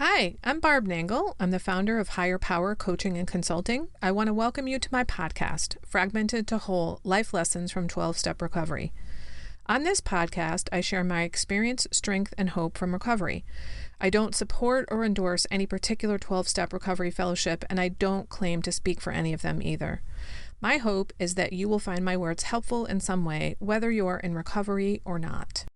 Hi, I'm Barb Nangle. I'm the founder of Higher Power Coaching and Consulting. I want to welcome you to my podcast, Fragmented to Whole: Life Lessons from 12-Step Recovery. On this podcast, I share my experience, strength, and hope from recovery. I don't support or endorse any particular 12-step recovery fellowship, and I don't claim to speak for any of them either. My hope is that you will find my words helpful in some way, whether you're in recovery or not.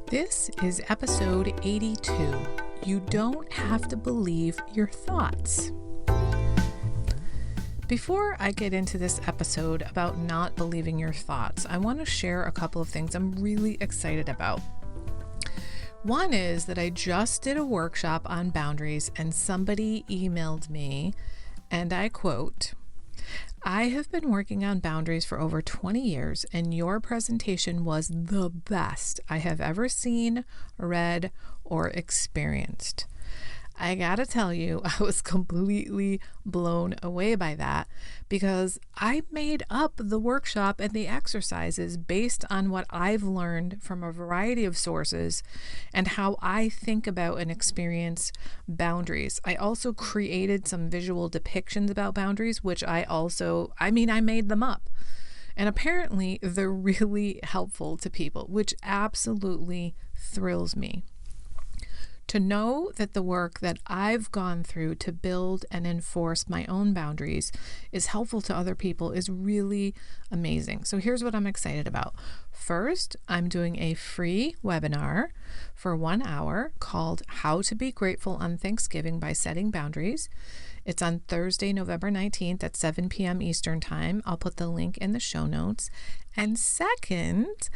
This is episode 82. You don't have to believe your thoughts. Before I get into this episode about not believing your thoughts, I want to share a couple of things I'm really excited about. One is that I just did a workshop on boundaries and somebody emailed me, and I quote, "I have been working on boundaries for over 20 years, and your presentation was the best I have ever seen, read, or experienced." I gotta tell you, I was completely blown away by that because I made up the workshop and the exercises based on what I've learned from a variety of sources and how I think about and experience boundaries. I also created some visual depictions about boundaries, which I made them up. And apparently they're really helpful to people, which absolutely thrills me. To know that the work that I've gone through to build and enforce my own boundaries is helpful to other people is really amazing. So here's what I'm excited about. First, I'm doing a free webinar for 1 hour called How to Be Grateful on Thanksgiving by Setting Boundaries. It's on Thursday, November 19th at 7 p.m. Eastern Time. I'll put the link in the show notes. And second,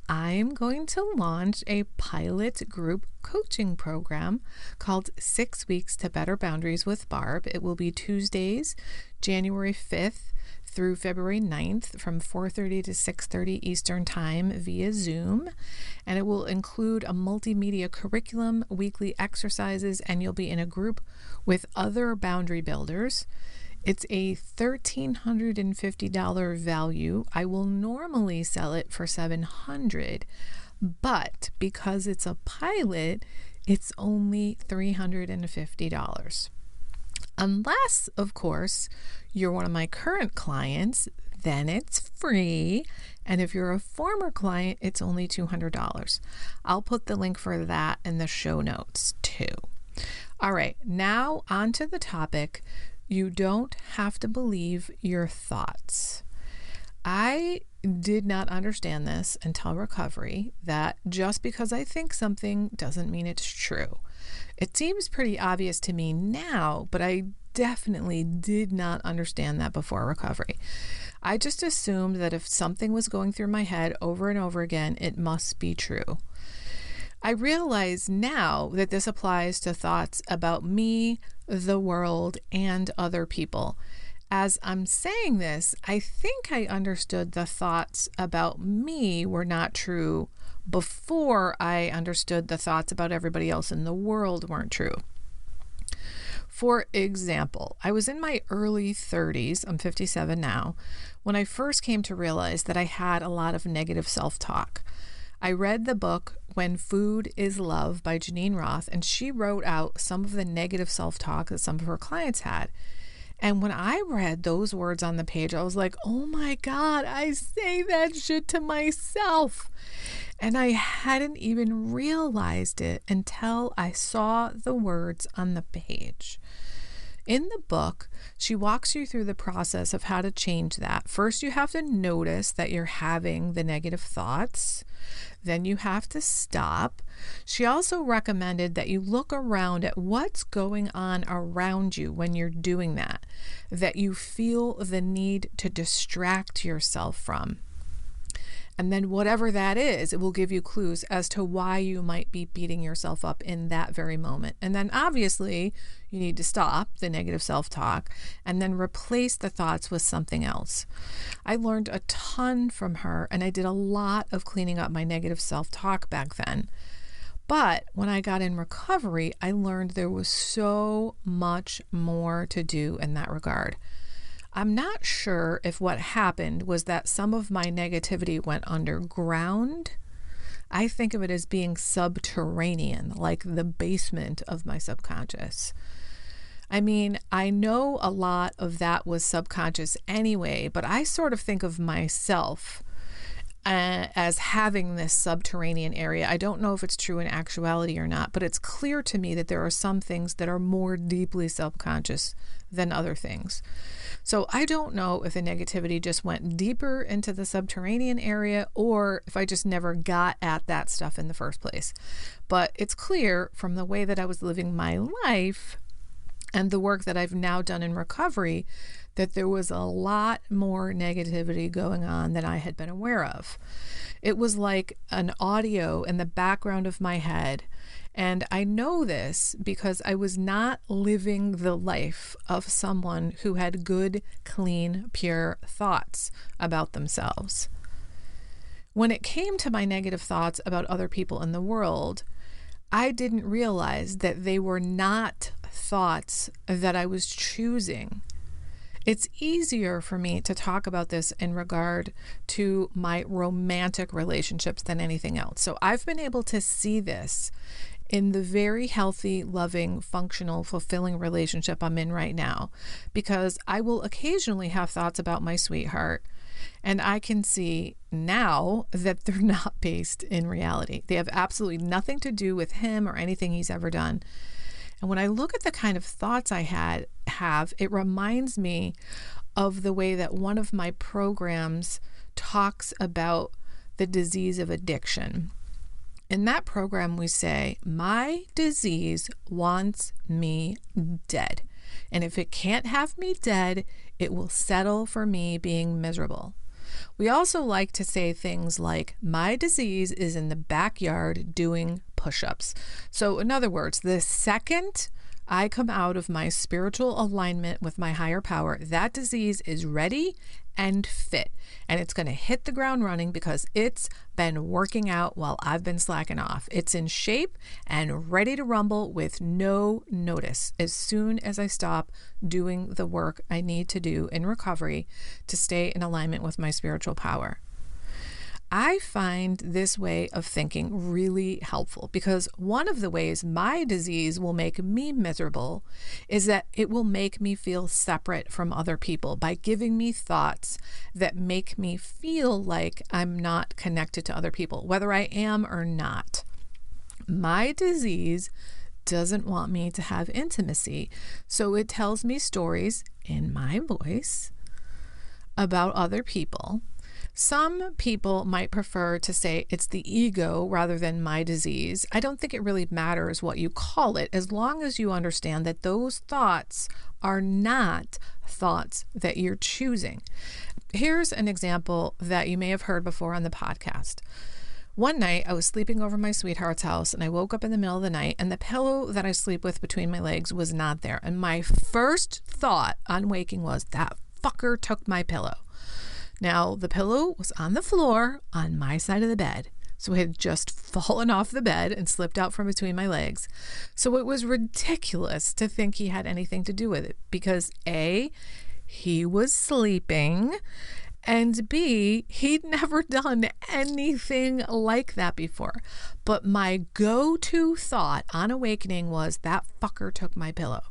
I'm going to launch a pilot group coaching program called 6 Weeks to Better Boundaries with Barb. It will be Tuesdays, January 5th through February 9th from 4:30 to 6:30 Eastern Time via Zoom. And it will include a multimedia curriculum, weekly exercises, and you'll be in a group with other boundary builders. It's a $1,350 value. I will normally sell it for $700, but because it's a pilot, it's only $350. Unless, of course, you're one of my current clients, then it's free. And if you're a former client, it's only $200. I'll put the link for that in the show notes too. All right, now on to the topic. You don't have to believe your thoughts. I did not understand this until recovery, that just because I think something doesn't mean it's true. It seems pretty obvious to me now, but I definitely did not understand that before recovery. I just assumed that if something was going through my head over and over again, it must be true. I realize now that this applies to thoughts about me, the world, and other people. As I'm saying this, I think I understood the thoughts about me were not true before I understood the thoughts about everybody else in the world weren't true. For example, I was in my early 30s, I'm 57 now, when I first came to realize that I had a lot of negative self-talk. I read the book When Food is Love by Janine Roth, and she wrote out some of the negative self-talk that some of her clients had. And when I read those words on the page, I was like, oh my God, I say that shit to myself. And I hadn't even realized it until I saw the words on the page. In the book, she walks you through the process of how to change that. First, you have to notice that you're having the negative thoughts. Then you have to stop. She also recommended that you look around at what's going on around you when you're doing that you feel the need to distract yourself from. And then whatever that is, it will give you clues as to why you might be beating yourself up in that very moment. And then obviously you need to stop the negative self-talk and then replace the thoughts with something else. I learned a ton from her, and I did a lot of cleaning up my negative self-talk back then. But when I got in recovery, I learned there was so much more to do in that regard. I'm not sure if what happened was that some of my negativity went underground. I think of it as being subterranean, like the basement of my subconscious. I mean, I know a lot of that was subconscious anyway, but I sort of think of myself as having this subterranean area. I don't know if it's true in actuality or not, but it's clear to me that there are some things that are more deeply subconscious than other things. So I don't know if the negativity just went deeper into the subterranean area or if I just never got at that stuff in the first place. But it's clear from the way that I was living my life and the work that I've now done in recovery that there was a lot more negativity going on than I had been aware of. It was like an audio in the background of my head. And I know this because I was not living the life of someone who had good, clean, pure thoughts about themselves. When it came to my negative thoughts about other people in the world, I didn't realize that they were not thoughts that I was choosing. It's easier for me to talk about this in regard to my romantic relationships than anything else. So I've been able to see this in the very healthy, loving, functional, fulfilling relationship I'm in right now, because I will occasionally have thoughts about my sweetheart, and I can see now that they're not based in reality. They have absolutely nothing to do with him or anything he's ever done. And when I look at the kind of thoughts I have, it reminds me of the way that one of my programs talks about the disease of addiction. In that program, we say, my disease wants me dead. And if it can't have me dead, it will settle for me being miserable. We also like to say things like, my disease is in the backyard doing push-ups. So in other words, the second I come out of my spiritual alignment with my higher power, that disease is ready and fit. And it's going to hit the ground running because it's been working out while I've been slacking off. It's in shape and ready to rumble with no notice as soon as I stop doing the work I need to do in recovery to stay in alignment with my spiritual power. I find this way of thinking really helpful because one of the ways my disease will make me miserable is that it will make me feel separate from other people by giving me thoughts that make me feel like I'm not connected to other people, whether I am or not. My disease doesn't want me to have intimacy, so it tells me stories in my voice about other people. Some people might prefer to say it's the ego rather than my disease. I don't think it really matters what you call it, as long as you understand that those thoughts are not thoughts that you're choosing. Here's an example that you may have heard before on the podcast. One night I was sleeping over my sweetheart's house and I woke up in the middle of the night and the pillow that I sleep with between my legs was not there. And my first thought on waking was, that fucker took my pillow. Now, the pillow was on the floor on my side of the bed, so it had just fallen off the bed and slipped out from between my legs. So it was ridiculous to think he had anything to do with it because A, he was sleeping, and B, he'd never done anything like that before. But my go-to thought on awakening was, that fucker took my pillow.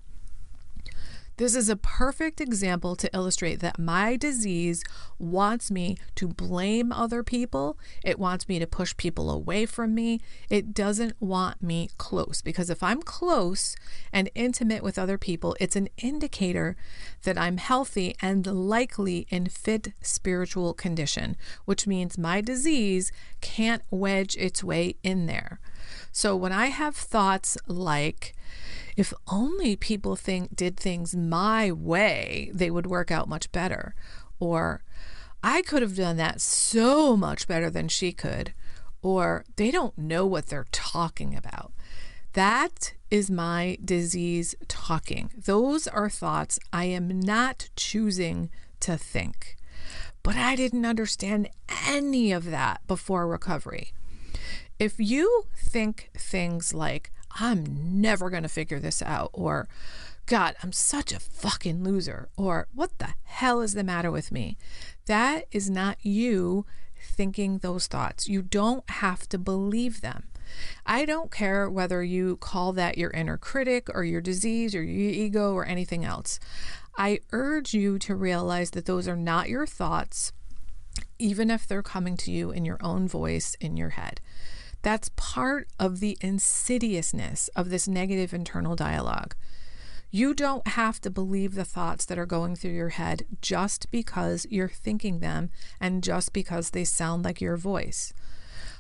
This is a perfect example to illustrate that my disease wants me to blame other people. It wants me to push people away from me. It doesn't want me close, because if I'm close and intimate with other people, it's an indicator that I'm healthy and likely in fit spiritual condition, which means my disease can't wedge its way in there. So when I have thoughts like, if only people did things my way, they would work out much better. Or I could have done that so much better than she could. Or they don't know what they're talking about. That is my disease talking. Those are thoughts I am not choosing to think. But I didn't understand any of that before recovery. If you think things like, I'm never going to figure this out, or God, I'm such a fucking loser, or what the hell is the matter with me? That is not you thinking those thoughts. You don't have to believe them. I don't care whether you call that your inner critic or your disease or your ego or anything else. I urge you to realize that those are not your thoughts, even if they're coming to you in your own voice in your head. That's part of the insidiousness of this negative internal dialogue. You don't have to believe the thoughts that are going through your head just because you're thinking them and just because they sound like your voice.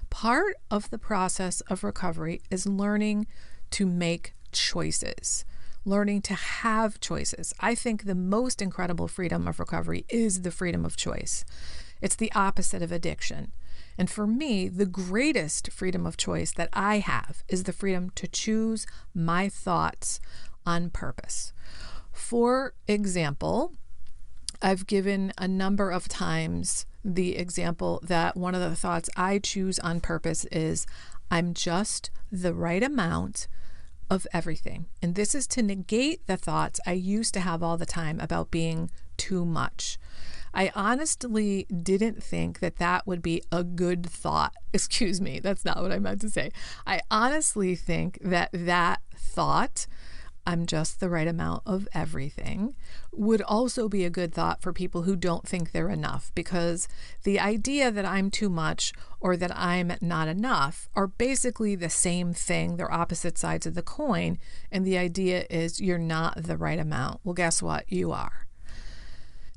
Part of the process of recovery is learning to make choices, learning to have choices. I think the most incredible freedom of recovery is the freedom of choice. It's the opposite of addiction. And for me, the greatest freedom of choice that I have is the freedom to choose my thoughts on purpose. For example, I've given a number of times the example that one of the thoughts I choose on purpose is, I'm just the right amount of everything. And this is to negate the thoughts I used to have all the time about being too much. I honestly didn't think that that would be a good thought. Excuse me, that's not what I meant to say. I honestly think that that thought, I'm just the right amount of everything, would also be a good thought for people who don't think they're enough, because the idea that I'm too much or that I'm not enough are basically the same thing. They're opposite sides of the coin. And the idea is you're not the right amount. Well, guess what? You are.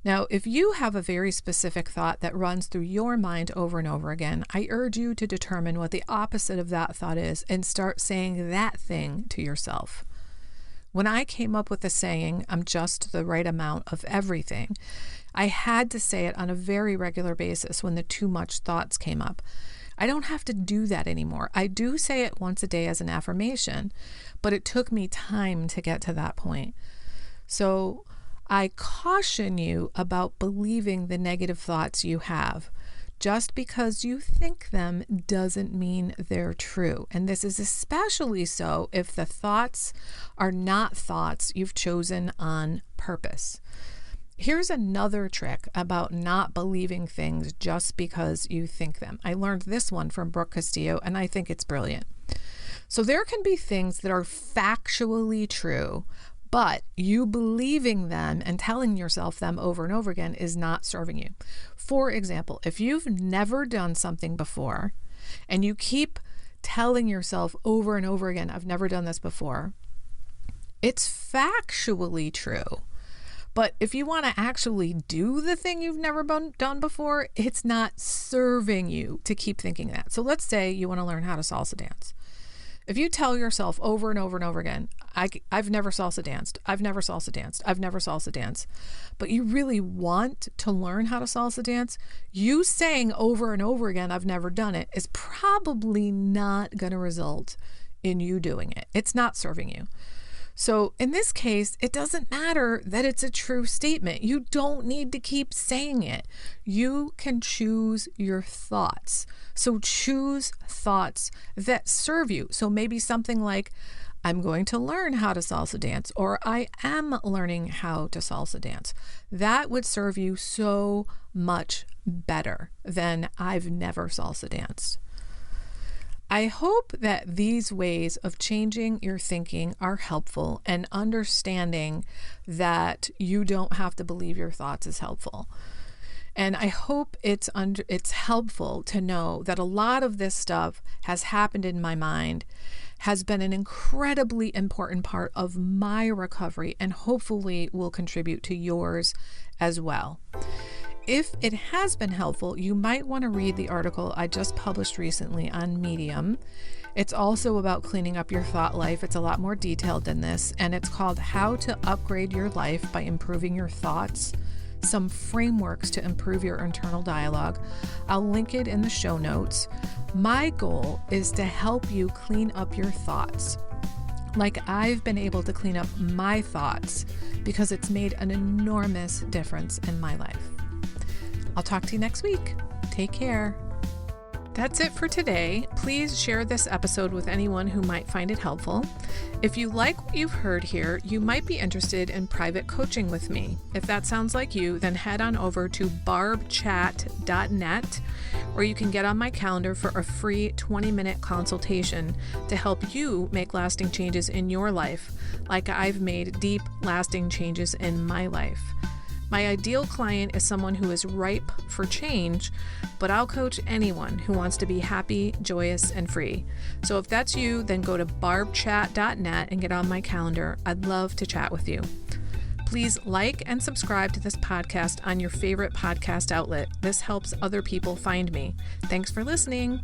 Now, if you have a very specific thought that runs through your mind over and over again, I urge you to determine what the opposite of that thought is and start saying that thing to yourself. When I came up with the saying, I'm just the right amount of everything, I had to say it on a very regular basis when the too much thoughts came up. I don't have to do that anymore. I do say it once a day as an affirmation, but it took me time to get to that point. So I caution you about believing the negative thoughts you have. Just because you think them doesn't mean they're true. And this is especially so if the thoughts are not thoughts you've chosen on purpose. Here's another trick about not believing things just because you think them. I learned this one from Brooke Castillo, and I think it's brilliant. So there can be things that are factually true, but you believing them and telling yourself them over and over again is not serving you. For example, if you've never done something before and you keep telling yourself over and over again, I've never done this before, it's factually true. But if you want to actually do the thing you've never done before, it's not serving you to keep thinking that. So let's say you want to learn how to salsa dance. If you tell yourself over and over and over again, I've never salsa danced, I've never salsa danced, I've never salsa danced, but you really want to learn how to salsa dance, you saying over and over again, I've never done it, is probably not going to result in you doing it. It's not serving you. So in this case, it doesn't matter that it's a true statement. You don't need to keep saying it. You can choose your thoughts. So choose thoughts that serve you. So maybe something like, I'm going to learn how to salsa dance, or I am learning how to salsa dance. That would serve you so much better than I've never salsa danced. I hope that these ways of changing your thinking are helpful, and understanding that you don't have to believe your thoughts is helpful. And I hope it's helpful to know that a lot of this stuff has happened in my mind, has been an incredibly important part of my recovery, and hopefully will contribute to yours as well. If it has been helpful, you might want to read the article I just published recently on Medium. It's also about cleaning up your thought life. It's a lot more detailed than this, and it's called How to Upgrade Your Life by Improving Your Thoughts, Some Frameworks to Improve Your Internal Dialogue. I'll link it in the show notes. My goal is to help you clean up your thoughts, like I've been able to clean up my thoughts, because it's made an enormous difference in my life. I'll talk to you next week. Take care. That's it for today. Please share this episode with anyone who might find it helpful. If you like what you've heard here, you might be interested in private coaching with me. If that sounds like you, then head on over to barbchat.net or you can get on my calendar for a free 20-minute consultation to help you make lasting changes in your life, like I've made deep, lasting changes in my life. My ideal client is someone who is ripe for change, but I'll coach anyone who wants to be happy, joyous, and free. So if that's you, then go to barbchat.net and get on my calendar. I'd love to chat with you. Please like and subscribe to this podcast on your favorite podcast outlet. This helps other people find me. Thanks for listening.